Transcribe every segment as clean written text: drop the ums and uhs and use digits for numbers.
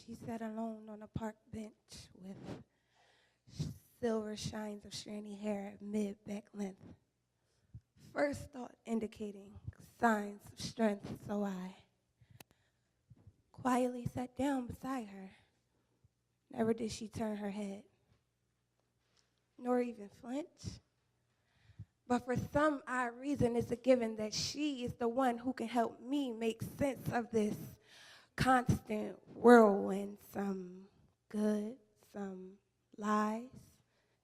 she sat alone on a park bench with silver shines of shiny hair at mid-back length. First thought indicating signs of strength, so I quietly sat down beside her. Never did she turn her head, nor even flinch. But for some odd reason, it's a given that she is the one who can help me make sense of this constant whirlwind, some good, some lies,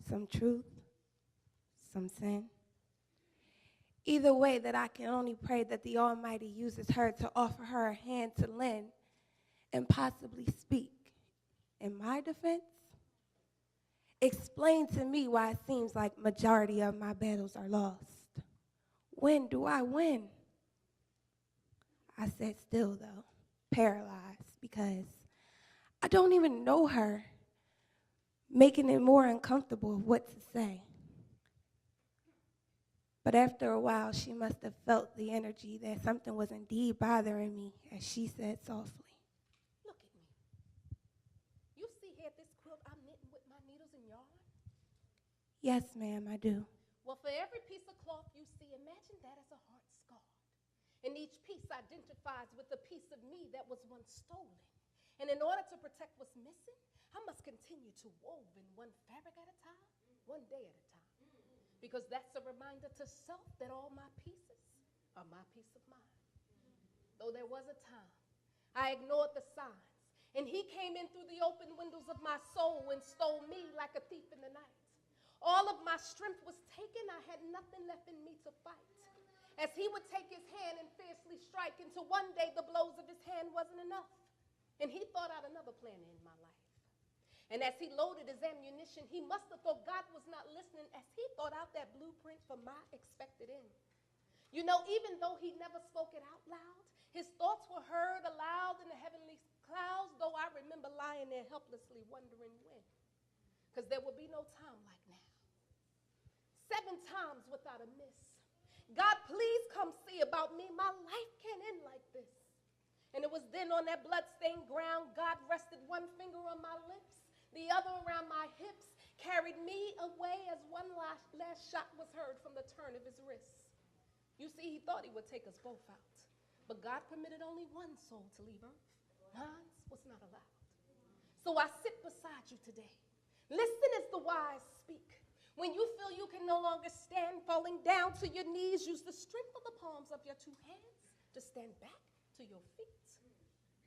some truth, some sin. Either way, that I can only pray that the Almighty uses her to offer her a hand to lend and possibly speak. In my defense, explain to me why it seems like majority of my battles are lost. When do I win? I sat still, though, paralyzed, because I don't even know her, making it more uncomfortable of what to say. But after a while, she must have felt the energy that something was indeed bothering me, as she said softly, "Look at me. You see here this quilt I'm knitting with my needles and yarn? "Yes, ma'am, I do." Well, for every piece of cloth you see, imagine that as a heart scarred. And each piece identifies with a piece of me that was once stolen. And in order to protect what's missing, I must continue to wove in one fabric at a time, one day at a time. Because that's a reminder to self that all my pieces are my peace of mind. Though there was a time I ignored the signs, and he came in through the open windows of my soul and stole me like a thief in the night. All of my strength was taken. I had nothing left in me to fight. As he would take his hand and fiercely strike, until one day the blows of his hand wasn't enough, and he thought out another plan in my life. And as he loaded his ammunition, he must have thought God was not listening as he thought out that blueprint for my expected end. You know, even though he never spoke it out loud, his thoughts were heard aloud in the heavenly clouds, though I remember lying there helplessly wondering when. Because there will be no time like now. 7 times without a miss. God, please come see about me. My life can't end like this. And it was then on that bloodstained ground, God rested one finger on my lips, the other around my hips, carried me away as one last shot was heard from the turn of his wrist. You see, he thought he would take us both out. But God permitted only one soul to leave earth. Mine was not allowed. So I sit beside you today. Listen as the wise speak. When you feel you can no longer stand, falling down to your knees, use the strength of the palms of your 2 hands to stand back to your feet.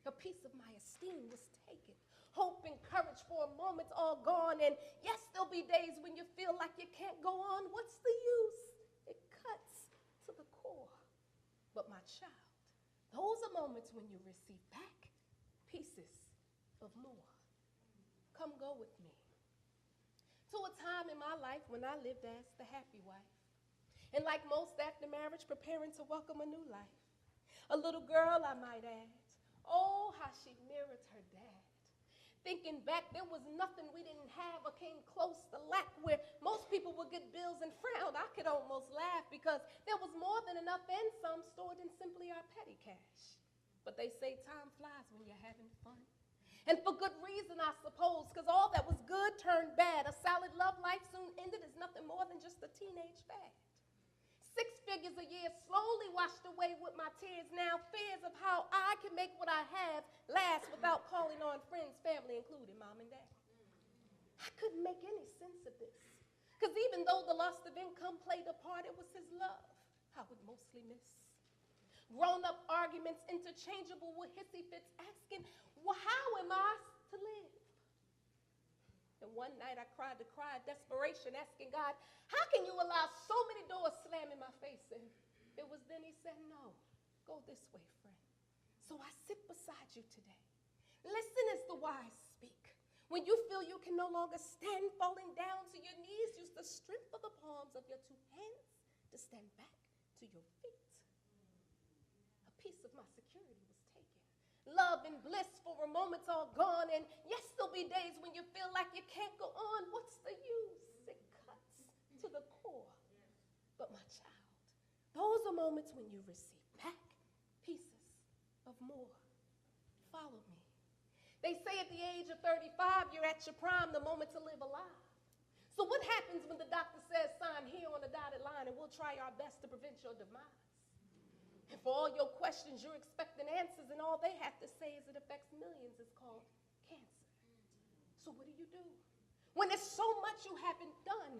A piece of my esteem was taken. Hope and courage for a moment all gone. And yes, there'll be days when you feel like you can't go on. What's the use? It cuts to the core. But my child, those are moments when you receive back pieces of more. Come go with me to a time in my life when I lived as the happy wife. And like most after marriage, preparing to welcome a new life. A little girl, I might add. Oh, how she mirrored her dad. Thinking back, there was nothing we didn't have or came close to lack, where most people would get bills and frown. I could almost laugh because there was more than enough and some stored in simply our petty cash. But they say time flies when you're having fun. And for good reason, I suppose, because all that was good turned bad. A solid love life soon ended as nothing more than just a teenage fad. 6 figures a year slowly washed away with my tears. Now fears of how I can make what I have last without calling on friends, family, including mom and dad. I couldn't make any sense of this. Because even though the loss of income played a part, it was his love I would mostly miss. Grown-up arguments interchangeable with hissy fits asking, well, how am I to live? And one night I cried the cry of desperation, asking God, how can you allow so many doors slam in my face? And it was then he said, no, go this way, friend. So I sit beside you today. Listen as the wise speak. When you feel you can no longer stand, falling down to your knees, use the strength of the palms of your 2 hands to stand back to your feet. A piece of my security was taken. Love and bliss for a moment's all gone. And yes, there'll be days when you feel like you can't go on. What's the use? It cuts to the core. But my child, those are moments when you receive back pieces of more. Follow me. They say at the age of 35, you're at your prime, the moment to live alive. So what happens when the doctor says, sign here on the dotted line, and we'll try our best to prevent your demise? And for all your questions, you're expecting answers, and all they have to say is it affects millions. It's called cancer. So what do? When there's so much you haven't done.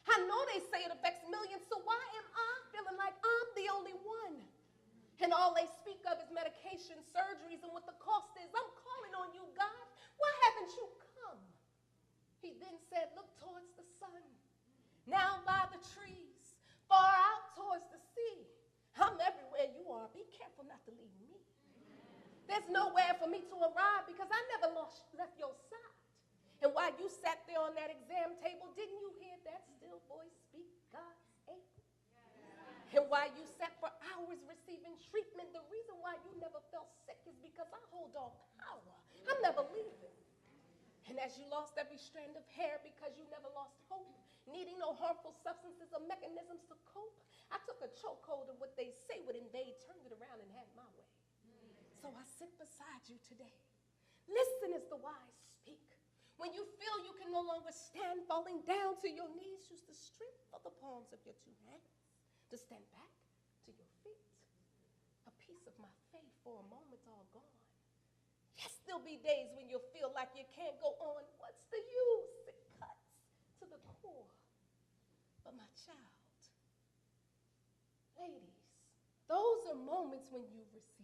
I know they say it affects millions, so why am I feeling like I'm the only one? And all they speak of is medication, surgeries, and what the cost is. I'm calling on you, God. Why haven't you come? He then said, look towards the sun, now by the trees, far out towards the sea. I'm everywhere you are. Be careful not to leave me. There's nowhere for me to arrive because I never left your side. And while you sat there on that exam table, didn't you hear that still voice speak, God's able? And while you sat for hours receiving treatment, the reason why you never felt sick is because I hold all power. I'm never leaving. And as you lost every strand of hair because you never lost hope, needing no harmful substances or mechanisms to cope, I took a chokehold of what they say would invade, turned it around and had my way. So I sit beside you today. Listen as the wise speak. When you feel you can no longer stand, falling down to your knees, use the strength of the palms of your two hands to stand back to your feet. A piece of my faith for a moment all gone. Yes, there'll be days when you'll feel like you can't go on. What's the use? It cuts to the core. But my child, ladies, those are moments when you receive